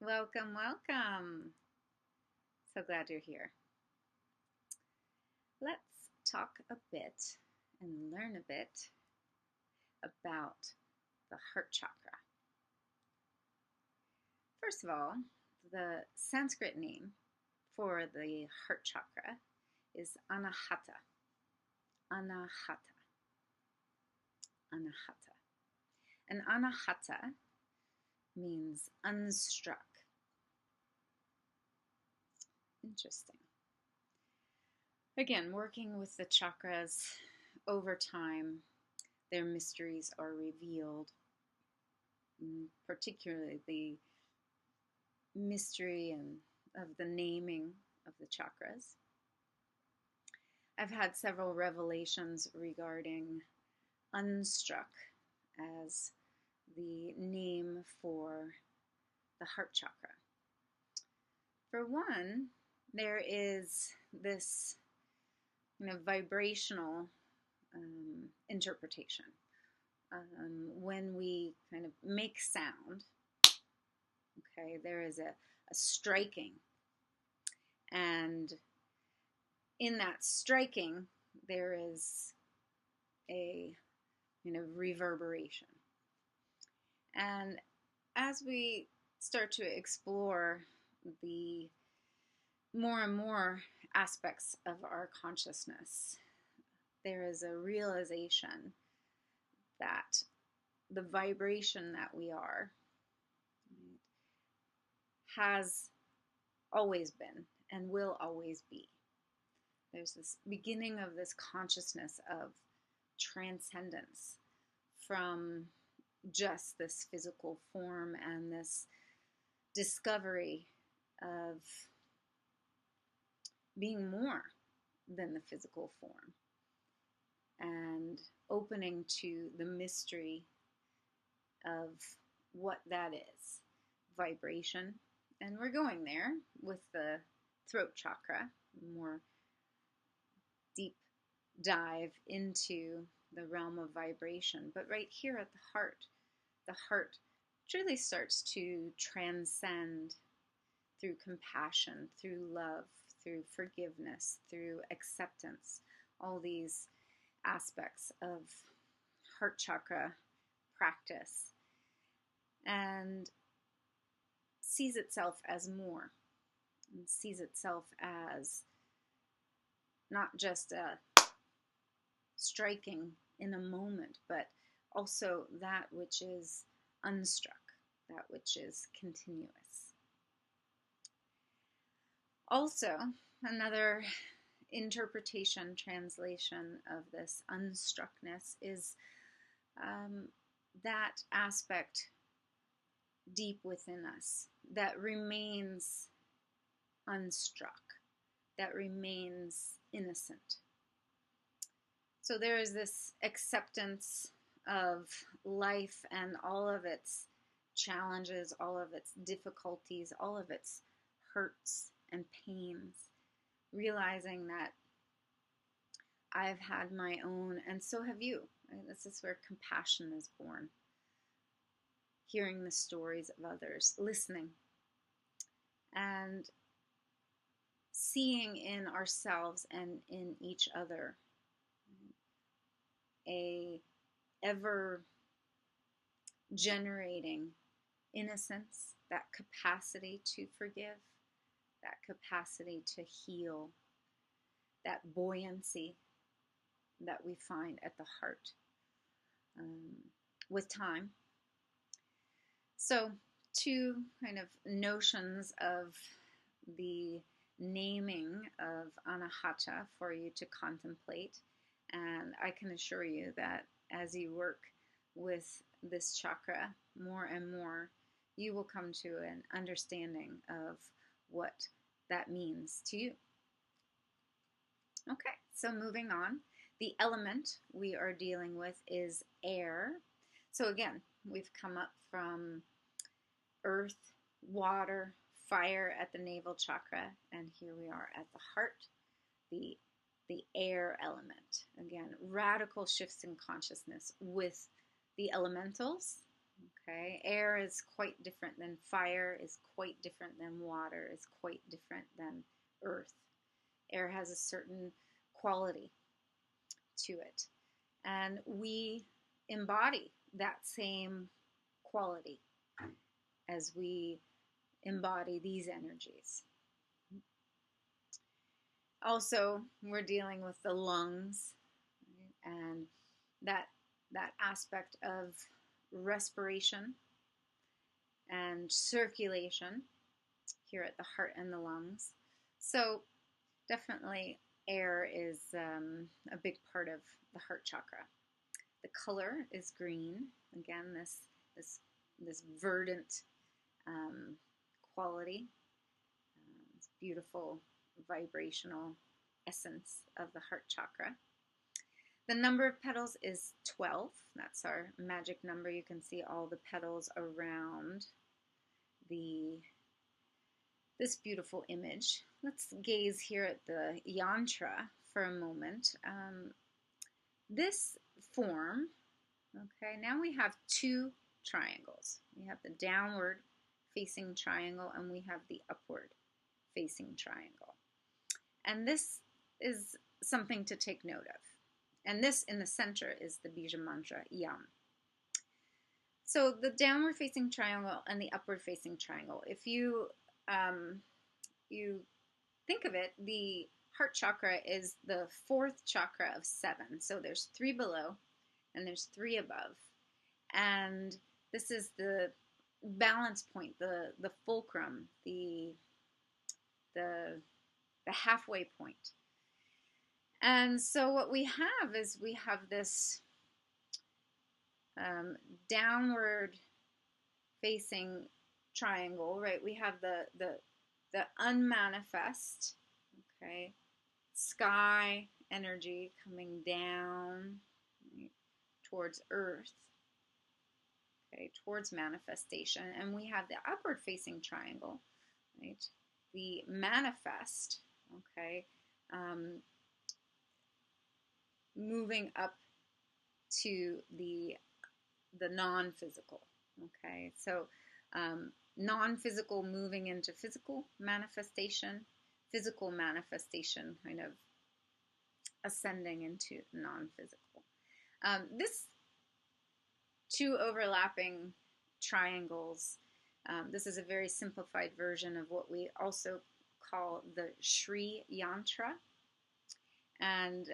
Welcome, welcome. So glad you're here. Let's talk a bit and learn a bit about the heart chakra. First of all, the Sanskrit name for the heart chakra is Anahata. Anahata. Anahata. And Anahata means unstruck. Interesting. Again, working with the chakras over time, their mysteries are revealed, particularly the mystery of the naming of the chakras. I've had several revelations regarding unstruck as the name for the heart chakra. For one, there is this vibrational interpretation. When we kind of make sound, okay, there is a striking, and in that striking, there is a reverberation. And as we start to explore the more and more aspects of our consciousness, there is a realization that the vibration that we are has always been and will always be. There's this beginning of this consciousness of transcendence from just this physical form and this discovery of being more than the physical form and opening to the mystery of what that is, vibration. And we're going there with the throat chakra, more deep dive into the realm of vibration. But right here at the heart truly starts to transcend through compassion, through love, through forgiveness, through acceptance, all these aspects of heart chakra practice, and sees itself as more, and sees itself as not just a striking in a moment, but also that which is unstruck, that which is continuous. Also, another interpretation, translation of this unstruckness is that aspect deep within us that remains unstruck, that remains innocent. So there is this acceptance of life and all of its challenges, all of its difficulties, all of its hurts and pains, realizing that I've had my own, and so have you. Right? This is where compassion is born. Hearing the stories of others, listening, and seeing in ourselves and in each other a ever generating innocence, that capacity to forgive, that capacity to heal, that buoyancy that we find at the heart with time. So, two kind of notions of the naming of Anahata for you to contemplate. And I can assure you that as you work with this chakra more and more, you will come to an understanding of what that means to you. Okay, so moving on. The element we are dealing with is air. So again, we've come up from earth, water, fire at the navel chakra, and here we are at the heart, the air element. Again, radical shifts in consciousness with the elementals, Okay, air is quite different than fire, is quite different than water, is quite different than earth. Air has a certain quality to it, and we embody that same quality as we embody these energies. Also, we're dealing with the lungs, right? And that aspect of respiration and circulation here at the heart and the lungs. So definitely air is a big part of the heart chakra. The color is green. Again, this verdant quality, this beautiful vibrational essence of the heart chakra. The number of petals is 12. That's our magic number. You can see all the petals around this beautiful image. Let's gaze here at the yantra for a moment. This form, okay, now we have two triangles. We have the downward facing triangle and we have the upward facing triangle. And this is something to take note of. And this in the center is the Bija mantra, Yam. So the downward facing triangle and the upward facing triangle, if you think of it, the heart chakra is the fourth chakra of 7. So there's 3 below and there's 3 above. And this is the balance point, the fulcrum, the halfway point. And so what we have is we have this downward facing triangle, right? We have the unmanifest, okay, sky energy coming down, right, towards earth, okay, towards manifestation. And we have the upward facing triangle, right? The manifest, okay, moving up to the non-physical, okay? So non-physical moving into physical manifestation, physical manifestation kind of ascending into non-physical. This two overlapping triangles, this is a very simplified version of what we also call the Shri Yantra. And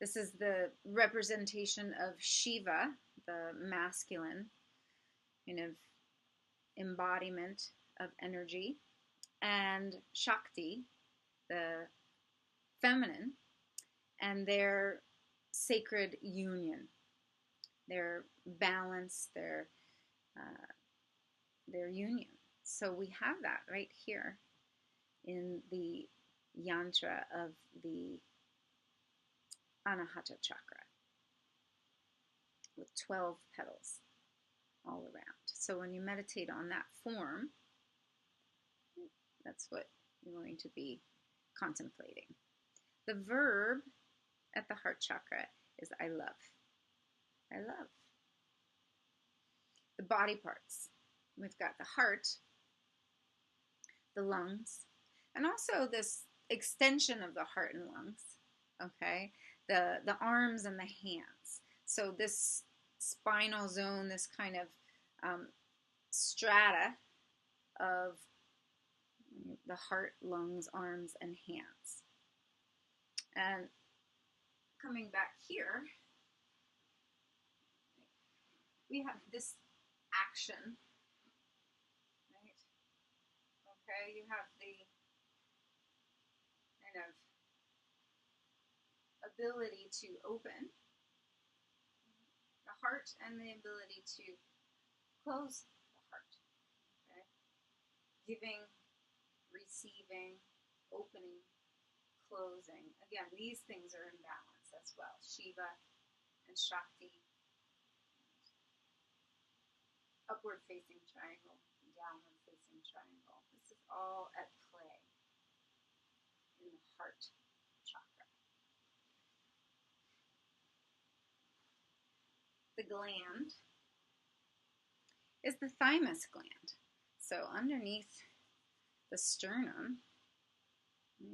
this is the representation of Shiva, the masculine kind of embodiment of energy, and Shakti, the feminine, and their sacred union, their balance, their union. So we have that right here in the yantra of the Anahata chakra with 12 petals all around. So when you meditate on that form, that's what you're going to be contemplating. The verb at the heart chakra is I love. I love. The body parts. We've got the heart, the lungs, and also this extension of the heart and lungs, okay? The arms and the hands. So this spinal zone, this kind of strata of the heart, lungs, arms, and hands. And coming back here, we have this action, right? Okay, you have the kind of ability to open the heart and the ability to close the heart, okay? Giving, receiving, opening, closing. Again, these things are in balance as well. Shiva and Shakti. Upward facing triangle, downward facing triangle. This is all at play in the heart chakra. The gland is the thymus gland. So underneath the sternum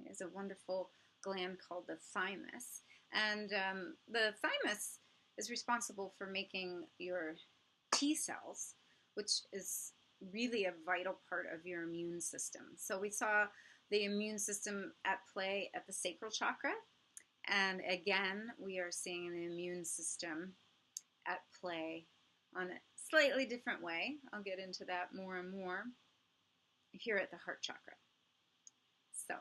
is a wonderful gland called the thymus. And the thymus is responsible for making your T cells, which is really a vital part of your immune system. So we saw the immune system at play at the sacral chakra. And again, we are seeing the immune system at play on a slightly different way. I'll get into that more and more here at the heart chakra. So,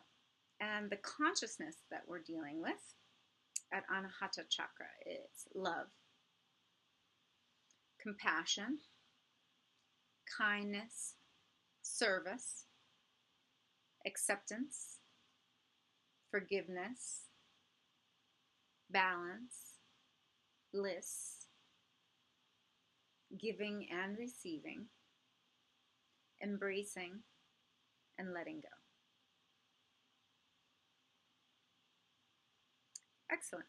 and the consciousness that we're dealing with at Anahata chakra is love, compassion, kindness, service, acceptance, forgiveness, balance, bliss, giving and receiving, embracing and letting go. Excellent.